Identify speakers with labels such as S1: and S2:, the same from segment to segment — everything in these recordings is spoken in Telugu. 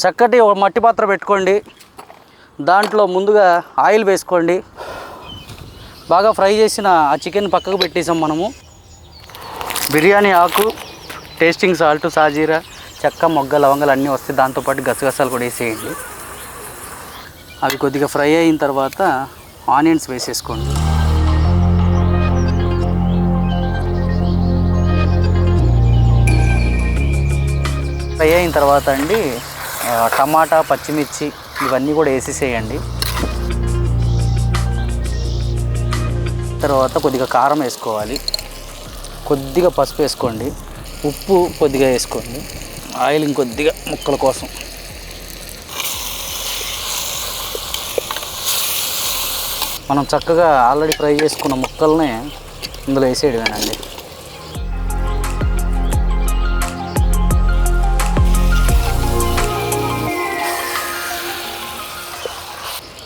S1: చక్కటి ఒక మట్టి పాత్ర పెట్టుకోండి. దాంట్లో ముందుగా ఆయిల్ వేసుకోండి. బాగా ఫ్రై చేసిన ఆ చికెన్ పక్కకు పెట్టేసాం మనము. బిర్యానీ ఆకు, టేస్టింగ్ సాల్ట్, సాజీరా, చెక్క, మొగ్గ, లవంగాలు అన్నీ వస్తాయి. దాంతోపాటు గసగసాలు కూడా వేసేయండి. అవి కొద్దిగా ఫ్రై అయిన తర్వాత ఆనియన్స్ వేసేసుకోండి. ఫ్రై అయిన తర్వాత అండి టమాటా, పచ్చిమిర్చి ఇవన్నీ కూడా వేసేసేయండి. తర్వాత కొద్దిగా కారం వేసుకోవాలి, కొద్దిగా పసుపు వేసుకోండి, ఉప్పు కొద్దిగా వేసుకోండి, ఆయిల్ ఇంకొద్దిగా ముక్కల కోసం. మనం చక్కగా ఆల్రెడీ ఫ్రై చేసుకున్న ముక్కల్ని ఇందులో వేసేయడమేనండి.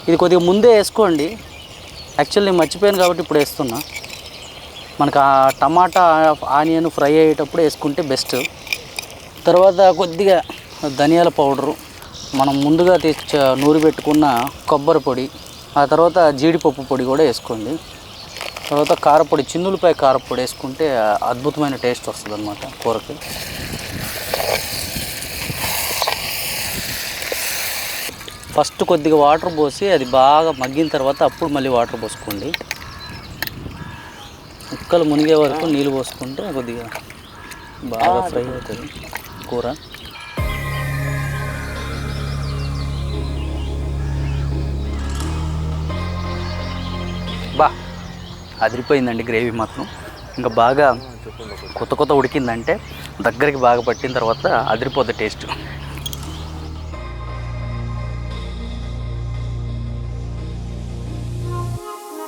S1: ఇది కొద్దిగా ముందే వేసుకోండి. యాక్చువల్లీ నేను మర్చిపోయాను కాబట్టి ఇప్పుడు వేస్తున్నా. మనకు ఆ టమాటా, ఆనియన్ ఫ్రై అయ్యేటప్పుడు వేసుకుంటే బెస్ట్. తర్వాత కొద్దిగా ధనియాల పౌడరు, మనం ముందుగా నూరి పెట్టుకున్న కొబ్బరి పొడి, ఆ తర్వాత జీడిపప్పు పొడి కూడా వేసుకోండి. తర్వాత కారపొడి, చిన్నులపై కారపొడి వేసుకుంటే అద్భుతమైన టేస్ట్ వస్తుంది అన్నమాట కూరకి. ఫస్ట్ కొద్దిగా వాటర్ పోసి అది బాగా మగ్గిన తర్వాత అప్పుడు మళ్ళీ వాటర్ పోసుకోండి. ముక్కలు మునిగే వరకు నీళ్ళు పోసుకుంటే కొద్దిగా బాగా ఫ్రై అవుతుంది కూర. అదిరిపోయిందండి గ్రేవీ మాత్రం. ఇంకా బాగా కొత్త ఉడికిందంటే దగ్గరికి బాగా పట్టిన తర్వాత అదిరిపోతుంది టేస్ట్.